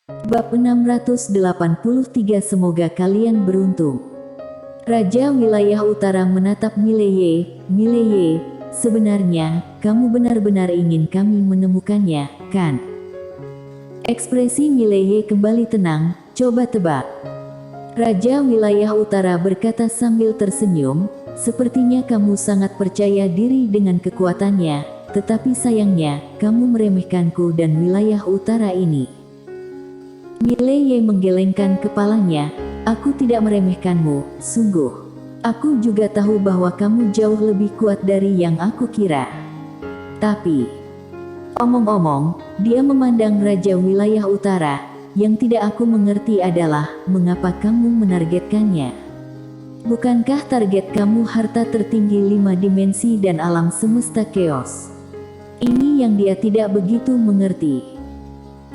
Bab 683. Semoga kalian beruntung. Raja wilayah utara menatap Mileye. Mileye, sebenarnya, kamu benar-benar ingin kami menemukannya, kan? Ekspresi Mileye kembali tenang. Coba tebak. Raja wilayah utara berkata sambil tersenyum, sepertinya kamu sangat percaya diri dengan kekuatannya, tetapi sayangnya, kamu meremehkanku dan wilayah utara ini. Mileye menggelengkan kepalanya. Aku tidak meremehkanmu, sungguh. Aku juga tahu bahwa kamu jauh lebih kuat dari yang aku kira. Tapi, omong-omong, dia memandang Raja wilayah utara. Yang tidak aku mengerti adalah, mengapa kamu menargetkannya? Bukankah target kamu harta tertinggi 5 dimensi dan alam semesta chaos? Ini yang dia tidak begitu mengerti.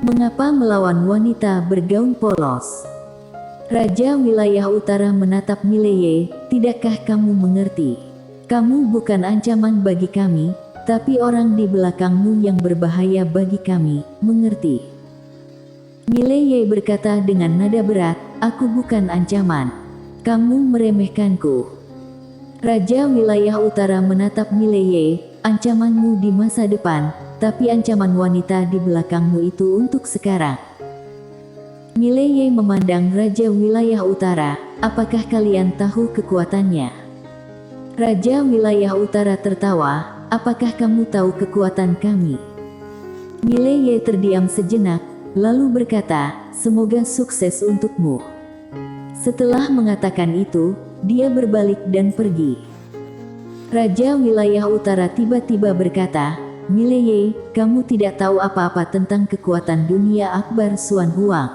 Mengapa melawan wanita bergaun polos? Raja wilayah utara menatap Mileye. Tidakkah kamu mengerti? Kamu bukan ancaman bagi kami, tapi orang di belakangmu yang berbahaya bagi kami, mengerti? Mileye berkata dengan nada berat, aku bukan ancaman. Kamu meremehkanku. Raja wilayah utara menatap Mileye. Ancamanmu di masa depan, tapi ancaman wanita di belakangmu itu untuk sekarang. Mileye memandang Raja wilayah utara. Apakah kalian tahu kekuatannya? Raja wilayah utara tertawa. Apakah kamu tahu kekuatan kami? Mileye terdiam sejenak, lalu berkata, semoga sukses untukmu. Setelah mengatakan itu, dia berbalik dan pergi. Raja wilayah utara tiba-tiba berkata, Mileye, kamu tidak tahu apa-apa tentang kekuatan dunia Akbar Suan Huang.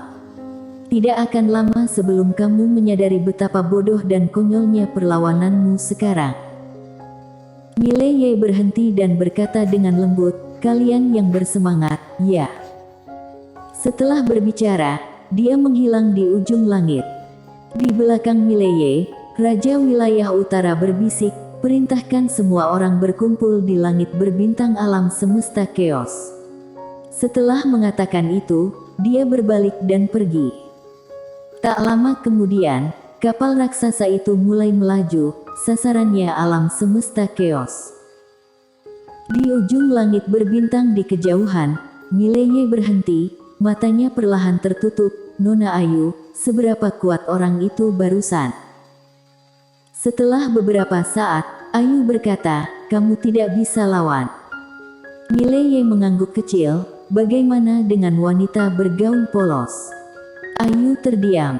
Tidak akan lama sebelum kamu menyadari betapa bodoh dan konyolnya perlawananmu sekarang. Mileye berhenti dan berkata dengan lembut, kalian yang bersemangat, ya. Setelah berbicara, dia menghilang di ujung langit. Di belakang Mileye, Raja wilayah utara berbisik, perintahkan semua orang berkumpul di langit berbintang alam semesta chaos. Setelah mengatakan itu, dia berbalik dan pergi. Tak lama kemudian, kapal raksasa itu mulai melaju, sasarannya alam semesta chaos. Di ujung langit berbintang di kejauhan, Mileye berhenti, matanya perlahan tertutup. Nona Ayu, seberapa kuat orang itu barusan? Setelah beberapa saat, Ayu berkata, kamu tidak bisa lawan. Mileye mengangguk kecil, bagaimana dengan wanita bergaun polos? Ayu terdiam.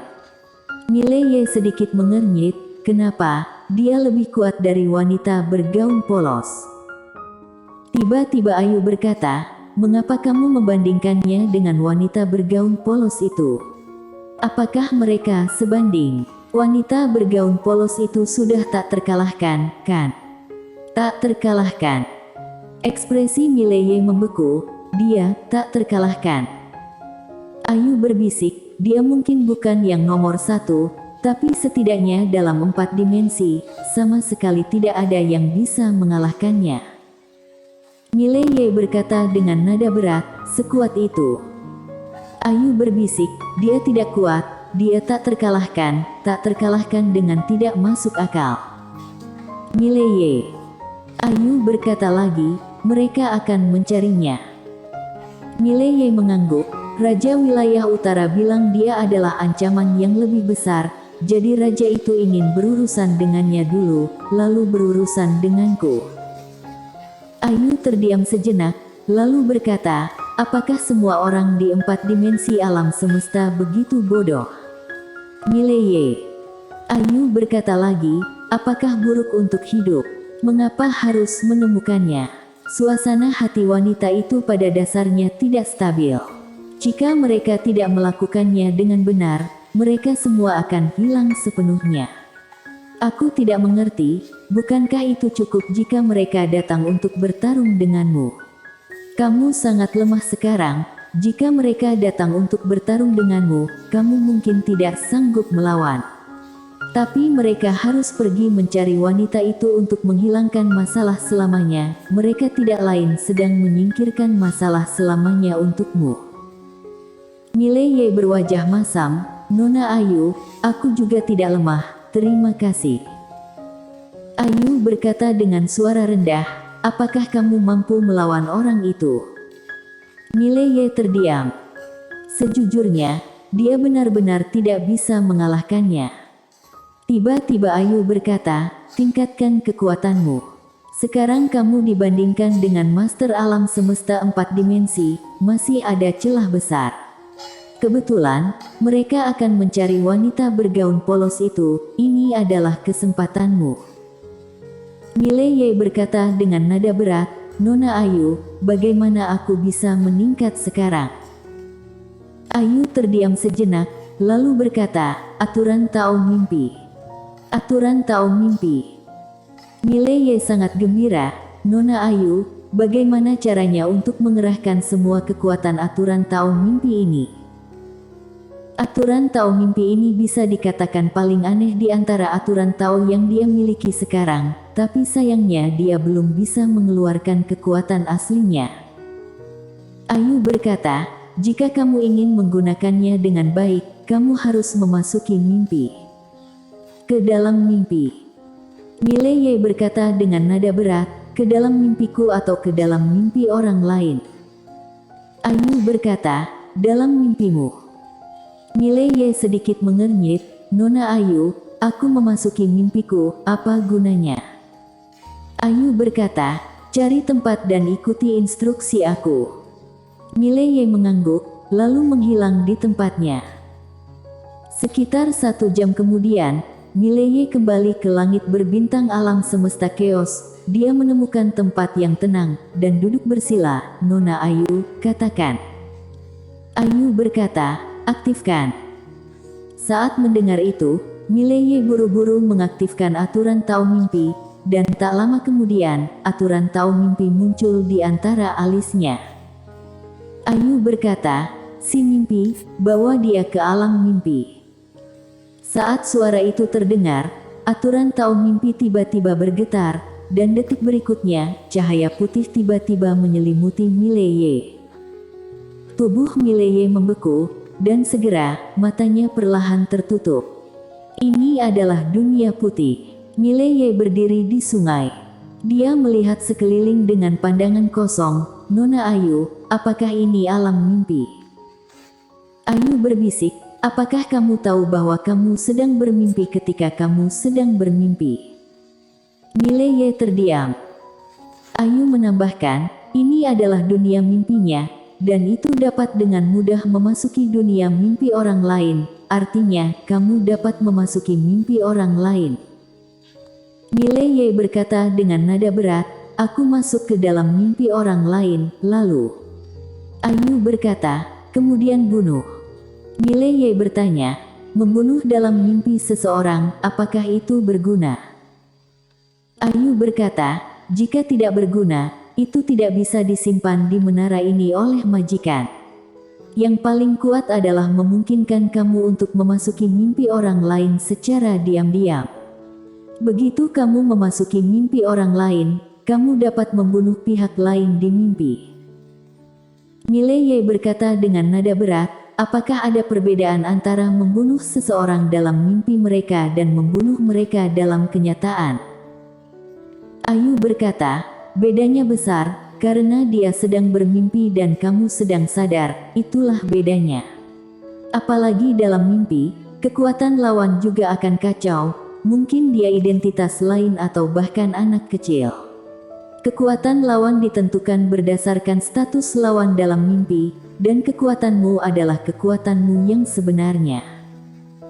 Mileye sedikit mengernyit, kenapa? Dia lebih kuat dari wanita bergaun polos. Tiba-tiba Ayu berkata, mengapa kamu membandingkannya dengan wanita bergaun polos itu? Apakah mereka sebanding? Wanita bergaun polos itu sudah tak terkalahkan, kan? Tak terkalahkan. Ekspresi Mileye membeku, dia tak terkalahkan. Ayu berbisik, dia mungkin bukan yang nomor 1, tapi setidaknya dalam 4 dimensi, sama sekali tidak ada yang bisa mengalahkannya. Mileye berkata dengan nada berat, sekuat itu. Ayu berbisik, dia tidak kuat. Dia tak terkalahkan dengan tidak masuk akal. Mileye. Ayu berkata lagi, mereka akan mencarinya. Mileye mengangguk, Raja wilayah utara bilang dia adalah ancaman yang lebih besar, jadi raja itu ingin berurusan dengannya dulu, lalu berurusan denganku. Ayu terdiam sejenak, lalu berkata, apakah semua orang di 4 dimensi alam semesta begitu bodoh? Mileye. Ayu berkata lagi, apakah buruk untuk hidup? Mengapa harus menemukannya? Suasana hati wanita itu pada dasarnya tidak stabil. Jika mereka tidak melakukannya dengan benar, mereka semua akan hilang sepenuhnya. Aku tidak mengerti, bukankah itu cukup jika mereka datang untuk bertarung denganmu? Kamu sangat lemah sekarang. Jika mereka datang untuk bertarung denganmu, kamu mungkin tidak sanggup melawan. Tapi mereka harus pergi mencari wanita itu untuk menghilangkan masalah selamanya. Mereka tidak lain sedang menyingkirkan masalah selamanya untukmu. Mileye berwajah masam, Nona Ayu, aku juga tidak lemah, terima kasih. Ayu berkata dengan suara rendah, apakah kamu mampu melawan orang itu? Mileye terdiam. Sejujurnya, dia benar-benar tidak bisa mengalahkannya. Tiba-tiba Ayu berkata, tingkatkan kekuatanmu. Sekarang kamu dibandingkan dengan Master Alam Semesta 4 Dimensi, masih ada celah besar. Kebetulan, mereka akan mencari wanita bergaun polos itu, ini adalah kesempatanmu. Mileye berkata dengan nada berat, Nona Ayu, bagaimana aku bisa meningkat sekarang? Ayu terdiam sejenak, lalu berkata, aturan Tao Mimpi. Aturan Tao Mimpi. Mileye sangat gembira, Nona Ayu, bagaimana caranya untuk mengerahkan semua kekuatan aturan Tao Mimpi ini? Aturan Tao Mimpi ini bisa dikatakan paling aneh di antara aturan Tao yang dia miliki sekarang, tapi sayangnya dia belum bisa mengeluarkan kekuatan aslinya. Ayu berkata, jika kamu ingin menggunakannya dengan baik, kamu harus memasuki mimpi. Ke dalam mimpi. Mileye berkata dengan nada berat, ke dalam mimpiku atau ke dalam mimpi orang lain. Ayu berkata, dalam mimpimu. Mileye sedikit mengernyit, Nona Ayu, aku memasuki mimpiku, apa gunanya? Ayu berkata, cari tempat dan ikuti instruksi aku. Mileye mengangguk, lalu menghilang di tempatnya. Sekitar 1 jam kemudian, Mileye kembali ke langit berbintang alam semesta keos. Dia menemukan tempat yang tenang, dan duduk bersila, Nona Ayu, katakan. Ayu berkata, aktifkan. Saat mendengar itu, Mileye buru-buru mengaktifkan aturan Tao Mimpi, dan tak lama kemudian, aturan Tao Mimpi muncul di antara alisnya. Ayu berkata, si mimpi, bawa dia ke alam mimpi. Saat suara itu terdengar, aturan Tao Mimpi tiba-tiba bergetar, dan detik berikutnya, cahaya putih tiba-tiba menyelimuti Mileye. Tubuh Mileye membeku, dan segera, matanya perlahan tertutup. Ini adalah dunia putih. Mileye berdiri di sungai. Dia melihat sekeliling dengan pandangan kosong. Nona Ayu, apakah ini alam mimpi? Ayu berbisik, apakah kamu tahu bahwa kamu sedang bermimpi ketika kamu sedang bermimpi? Mileye terdiam. Ayu menambahkan, ini adalah dunia mimpinya, dan itu dapat dengan mudah memasuki dunia mimpi orang lain, artinya, kamu dapat memasuki mimpi orang lain. Mileye berkata dengan nada berat, aku masuk ke dalam mimpi orang lain, lalu. Ayu berkata, kemudian bunuh. Mileye bertanya, membunuh dalam mimpi seseorang, apakah itu berguna? Ayu berkata, jika tidak berguna, itu tidak bisa disimpan di menara ini oleh majikan. Yang paling kuat adalah memungkinkan kamu untuk memasuki mimpi orang lain secara diam-diam. Begitu kamu memasuki mimpi orang lain, kamu dapat membunuh pihak lain di mimpi. Mileye berkata dengan nada berat, apakah ada perbedaan antara membunuh seseorang dalam mimpi mereka dan membunuh mereka dalam kenyataan? Ayu berkata, bedanya besar, karena dia sedang bermimpi dan kamu sedang sadar, itulah bedanya. Apalagi dalam mimpi, kekuatan lawan juga akan kacau, mungkin dia identitas lain atau bahkan anak kecil. Kekuatan lawan ditentukan berdasarkan status lawan dalam mimpi, dan kekuatanmu adalah kekuatanmu yang sebenarnya.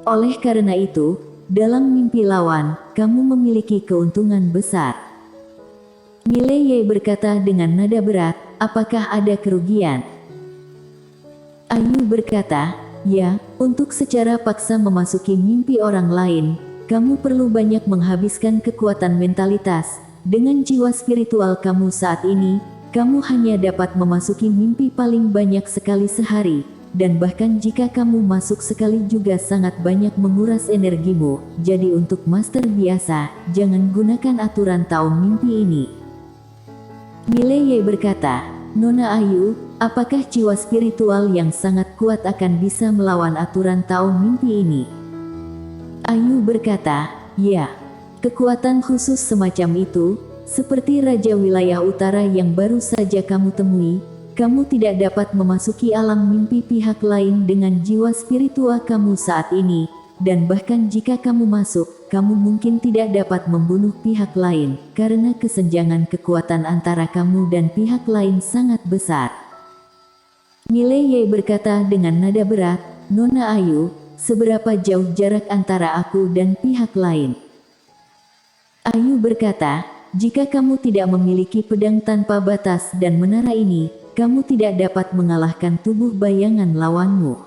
Oleh karena itu, dalam mimpi lawan, kamu memiliki keuntungan besar. Mileye berkata dengan nada berat, apakah ada kerugian? Ayu berkata, ya, untuk secara paksa memasuki mimpi orang lain, kamu perlu banyak menghabiskan kekuatan mentalitas. Dengan jiwa spiritual kamu saat ini, kamu hanya dapat memasuki mimpi paling banyak sekali sehari, dan bahkan jika kamu masuk sekali juga sangat banyak menguras energimu. Jadi untuk master biasa, jangan gunakan aturan Tao Mimpi ini. Mileye berkata, Nona Ayu, apakah jiwa spiritual yang sangat kuat akan bisa melawan aturan tahu mimpi ini? Ayu berkata, ya. Kekuatan khusus semacam itu, seperti Raja Wilayah Utara yang baru saja kamu temui, kamu tidak dapat memasuki alam mimpi pihak lain dengan jiwa spiritual kamu saat ini, dan bahkan jika kamu masuk, kamu mungkin tidak dapat membunuh pihak lain, karena kesenjangan kekuatan antara kamu dan pihak lain sangat besar. Mileye berkata dengan nada berat, Nona Ayu, seberapa jauh jarak antara aku dan pihak lain? Ayu berkata, jika kamu tidak memiliki pedang tanpa batas dan menara ini, kamu tidak dapat mengalahkan tubuh bayangan lawanmu.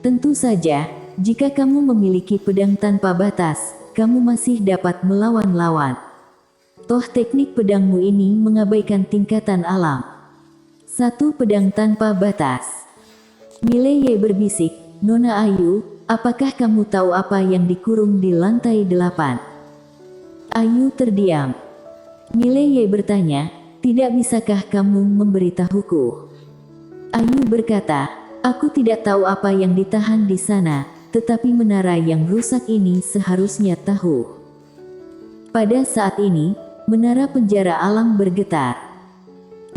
Tentu saja, jika kamu memiliki pedang tanpa batas, kamu masih dapat melawan lawan. Toh teknik pedangmu ini mengabaikan tingkatan alam. Satu pedang tanpa batas. Mileye berbisik, Nona Ayu, apakah kamu tahu apa yang dikurung di lantai 8? Ayu terdiam. Mileye bertanya, tidak bisakah kamu memberitahuku? Ayu berkata, aku tidak tahu apa yang ditahan di sana, tetapi menara yang rusak ini seharusnya tahu. Pada saat ini, menara penjara alam bergetar.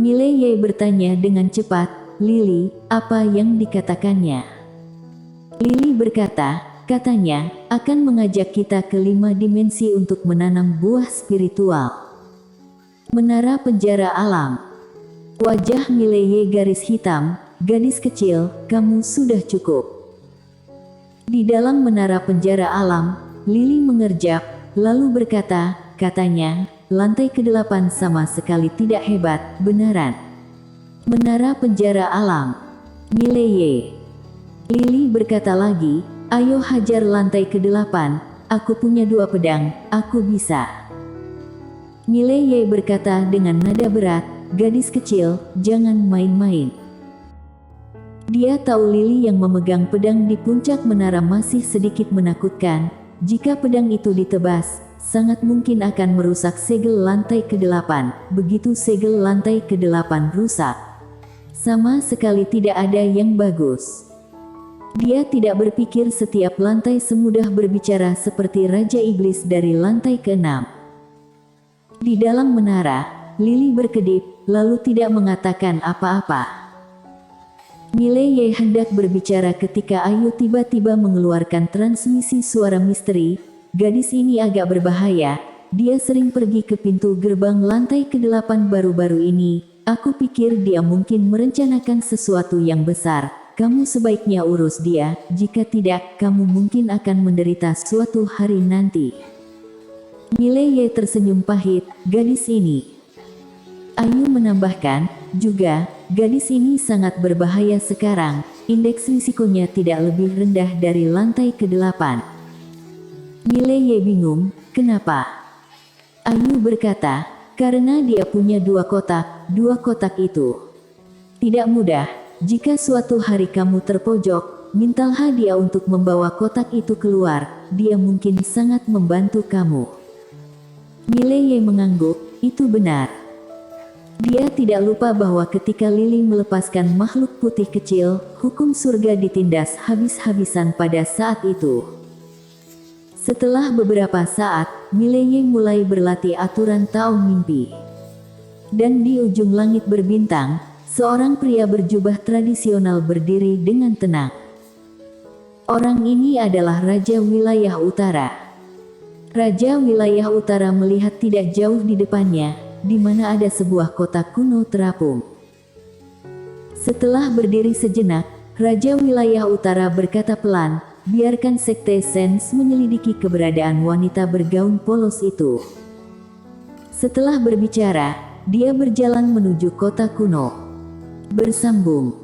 Mileye bertanya dengan cepat, Lili, apa yang dikatakannya? Lili berkata, katanya, akan mengajak kita ke 5 dimensi untuk menanam buah spiritual. Menara penjara alam. Wajah Mileye garis hitam, gadis kecil, kamu sudah cukup. Di dalam menara penjara alam, Lili mengerjap, lalu berkata, katanya, lantai ke-8 sama sekali tidak hebat, beneran. Menara penjara alam. Mileye. Lili berkata lagi, ayo hajar lantai ke-8, aku punya 2 pedang, aku bisa. Mileye berkata dengan nada berat, gadis kecil, jangan main-main. Dia tahu Lili yang memegang pedang di puncak menara masih sedikit menakutkan, jika pedang itu ditebas, sangat mungkin akan merusak segel lantai ke-8, begitu segel lantai ke-8 rusak. Sama sekali tidak ada yang bagus. Dia tidak berpikir setiap lantai semudah berbicara seperti Raja Iblis dari lantai ke-6. Di dalam menara, Lili berkedip, lalu tidak mengatakan apa-apa. Mileye hendak berbicara ketika Ayu tiba-tiba mengeluarkan transmisi suara misteri, gadis ini agak berbahaya, dia sering pergi ke pintu gerbang lantai ke-8 baru-baru ini, aku pikir dia mungkin merencanakan sesuatu yang besar. Kamu sebaiknya urus dia, jika tidak, kamu mungkin akan menderita suatu hari nanti. Mileye tersenyum pahit, gadis ini. Ayu menambahkan, juga, gadis ini sangat berbahaya sekarang, indeks risikonya tidak lebih rendah dari lantai ke-8. Mileye bingung, kenapa? Ayu berkata, karena dia punya 2 kotak itu. Tidak mudah. Jika suatu hari kamu terpojok, mintalah dia untuk membawa kotak itu keluar, dia mungkin sangat membantu kamu. Mileye mengangguk, itu benar. Dia tidak lupa bahwa ketika Lili melepaskan makhluk putih kecil, hukum surga ditindas habis-habisan pada saat itu. Setelah beberapa saat, Mileye mulai berlatih aturan tahu mimpi. Dan di ujung langit berbintang, seorang pria berjubah tradisional berdiri dengan tenang. Orang ini adalah Raja Wilayah Utara. Raja Wilayah Utara melihat tidak jauh di depannya, di mana ada sebuah kotak kuno terapung. Setelah berdiri sejenak, Raja Wilayah Utara berkata pelan, biarkan Sekte Sens menyelidiki keberadaan wanita bergaun polos itu. Setelah berbicara, dia berjalan menuju kotak kuno. Bersambung.